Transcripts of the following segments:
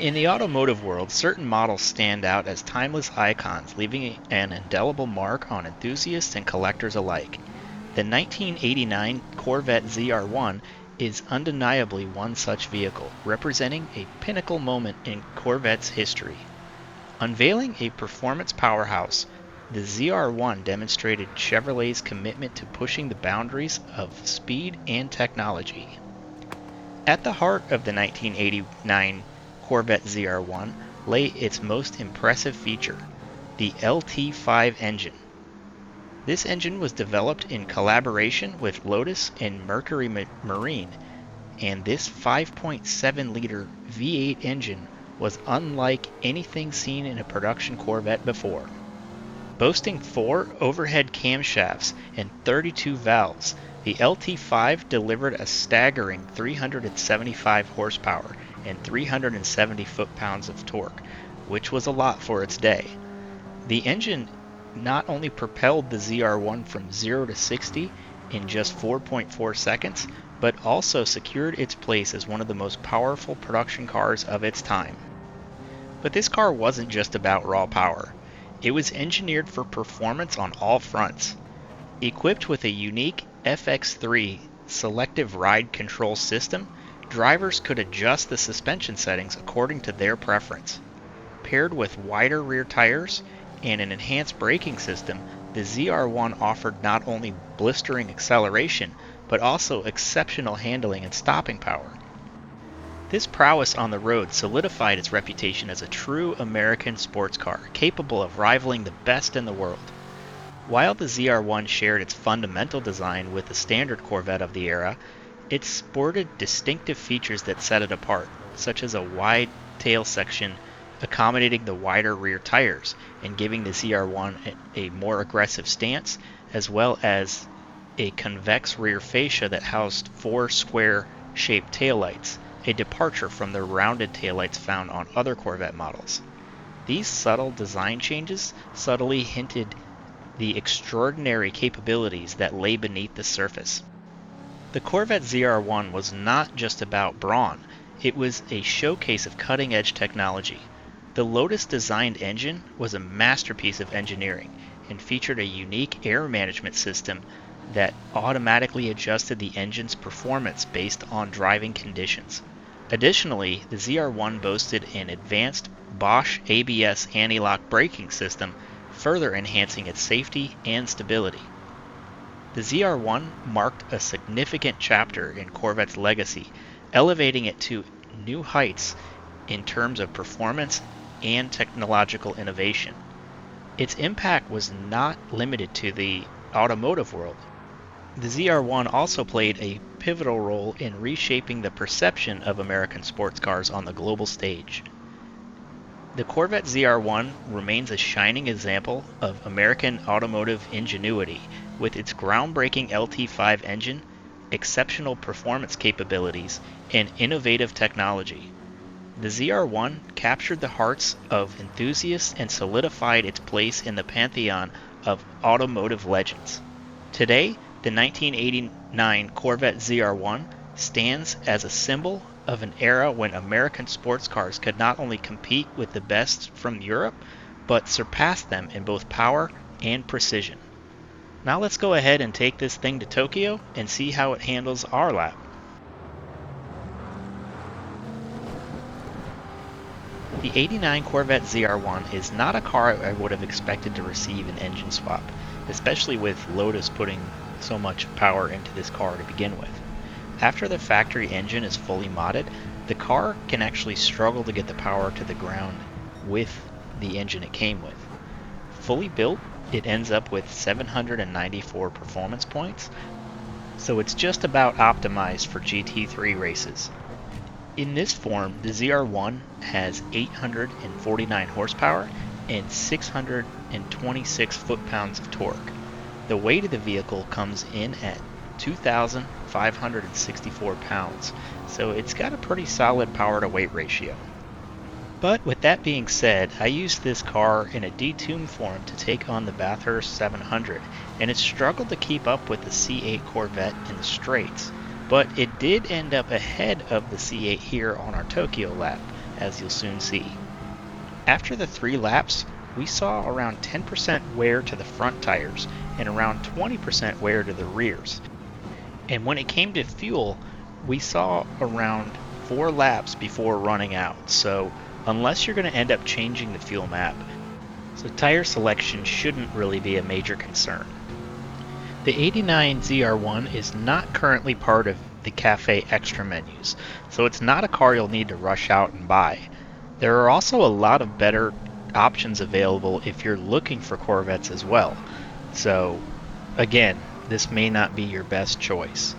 In the automotive world, certain models stand out as timeless icons, leaving an indelible mark on enthusiasts and collectors alike. The 1989 Corvette Z-R1 is undeniably one such vehicle, representing a pinnacle moment in Corvette's history. Unveiling a performance powerhouse, the Z-R1 demonstrated Chevrolet's commitment to pushing the boundaries of speed and technology. At the heart of the 1989 Corvette Z-R1 lay its most impressive feature, the LT5 engine. This engine was developed in collaboration with Lotus and Mercury Marine, and this 5.7-liter V8 engine was unlike anything seen in a production Corvette before. Boasting 4 overhead camshafts and 32 valves, the LT5 delivered a staggering 375 horsepower and 370 foot-pounds of torque, which was a lot for its day. The engine not only propelled the Z-R1 from 0 to 60 in just 4.4 seconds, but also secured its place as one of the most powerful production cars of its time. But this car wasn't just about raw power. It was engineered for performance on all fronts. Equipped with a unique FX3 selective ride control system, drivers could adjust the suspension settings according to their preference. Paired with wider rear tires and an enhanced braking system, the Z-R1 offered not only blistering acceleration, but also exceptional handling and stopping power. This prowess on the road solidified its reputation as a true American sports car, capable of rivaling the best in the world. While the Z-R1 shared its fundamental design with the standard Corvette of the era, it sported distinctive features that set it apart, such as a wide tail section accommodating the wider rear tires and giving the Z-R1 a more aggressive stance, as well as a convex rear fascia that housed 4 square-shaped taillights, a departure from the rounded taillights found on other Corvette models. These subtle design changes subtly hinted the extraordinary capabilities that lay beneath the surface. The Corvette Z-R1 was not just about brawn, it was a showcase of cutting-edge technology. The Lotus-designed engine was a masterpiece of engineering and featured a unique air management system that automatically adjusted the engine's performance based on driving conditions. Additionally, the Z-R1 boasted an advanced Bosch ABS anti-lock braking system, further enhancing its safety and stability. The Z-R1 marked a significant chapter in Corvette's legacy, elevating it to new heights in terms of performance and technological innovation. Its impact was not limited to the automotive world. The Z-R1 also played a pivotal role in reshaping the perception of American sports cars on the global stage. The Corvette Z-R1 remains a shining example of American automotive ingenuity, with its groundbreaking LT5 engine, exceptional performance capabilities, and innovative technology. The Z-R1 captured the hearts of enthusiasts and solidified its place in the pantheon of automotive legends. Today, the 1989 Corvette Z-R1 stands as a symbol of an era when American sports cars could not only compete with the best from Europe, but surpass them in both power and precision. Now let's go ahead and take this thing to Tokyo and see how it handles our lap. The '89 Corvette Z-R1 is not a car I would have expected to receive an engine swap, especially with Lotus putting so much power into this car to begin with. After the factory engine is fully modded, the car can actually struggle to get the power to the ground with the engine it came with. Fully built, it ends up with 794 performance points, so it's just about optimized for GT3 races. In this form, the ZR1 has 849 horsepower and 626 foot-pounds of torque. The weight of the vehicle comes in at 2,564 pounds, so it's got a pretty solid power-to-weight ratio. But with that being said, I used this car in a detuned form to take on the Bathurst 700, and it struggled to keep up with the C8 Corvette in the straights. But it did end up ahead of the C8 here on our Tokyo lap, as you'll soon see. After the 3 laps, we saw around 10% wear to the front tires and around 20% wear to the rears. And when it came to fuel, we saw around 4 laps before running out. So unless you're going to end up changing the fuel map, so tire selection shouldn't really be a major concern. The 89 ZR1 is not currently part of the Cafe Extra menus, so it's not a car you'll need to rush out and buy. There are also a lot of better options available if you're looking for Corvettes as well. So again, this may not be your best choice.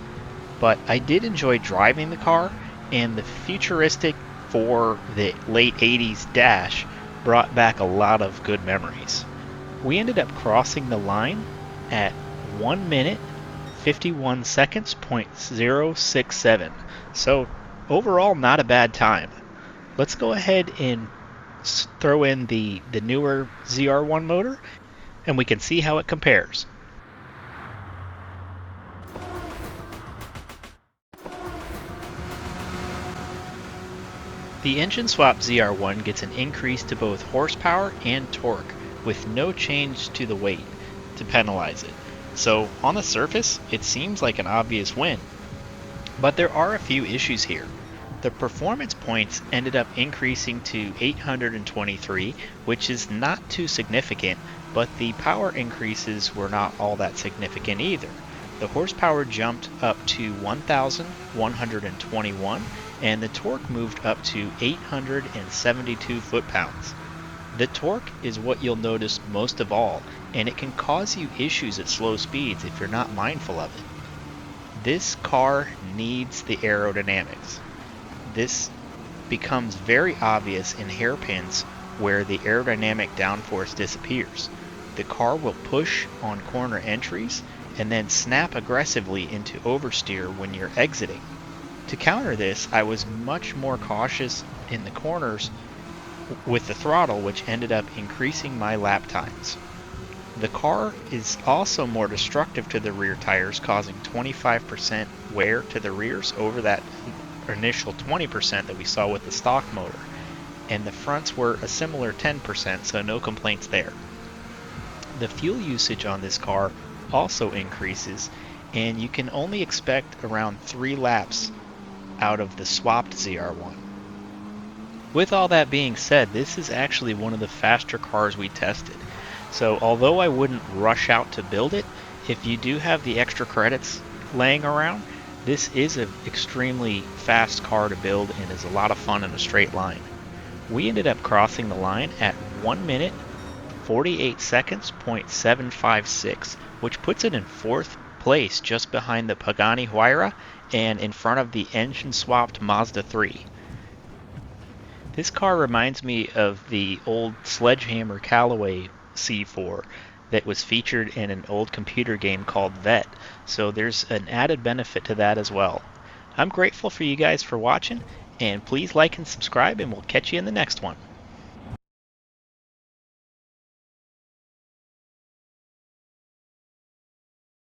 But I did enjoy driving the car, and the futuristic for the late 80s dash brought back a lot of good memories. We ended up crossing the line at 1 minute 51 seconds .067. So overall, not a bad time. Let's go ahead and throw in the newer ZR1 motor, and we can see how it compares. The engine swap ZR1 gets an increase to both horsepower and torque, with no change to the weight to penalize it. So on the surface, it seems like an obvious win. But there are a few issues here. The performance points ended up increasing to 823, which is not too significant, but the power increases were not all that significant either. The horsepower jumped up to 1,121, and the torque moved up to 872 foot-pounds. The torque is what you'll notice most of all, and it can cause you issues at slow speeds if you're not mindful of it. This car needs the aerodynamics. This becomes very obvious in hairpins where the aerodynamic downforce disappears. The car will push on corner entries and then snap aggressively into oversteer when you're exiting. To counter this, I was much more cautious in the corners with the throttle, which ended up increasing my lap times. The car is also more destructive to the rear tires, causing 25% wear to the rears over that initial 20% that we saw with the stock motor, and the fronts were a similar 10%, so no complaints there. The fuel usage on this car also increases, and you can only expect around 3 laps out of the swapped ZR1. With all that being said, this is actually one of the faster cars we tested. So although I wouldn't rush out to build it, if you do have the extra credits laying around, this is an extremely fast car to build and is a lot of fun in a straight line. We ended up crossing the line at 1 minute 48 seconds .756, which puts it in 4th place just behind the Pagani Huayra and in front of the engine swapped Mazda 3. This car reminds me of the old Sledgehammer Callaway C4 that was featured in an old computer game called Vet, so there's an added benefit to that as well. I'm grateful for you guys for watching, and please like and subscribe, and we'll catch you in the next one.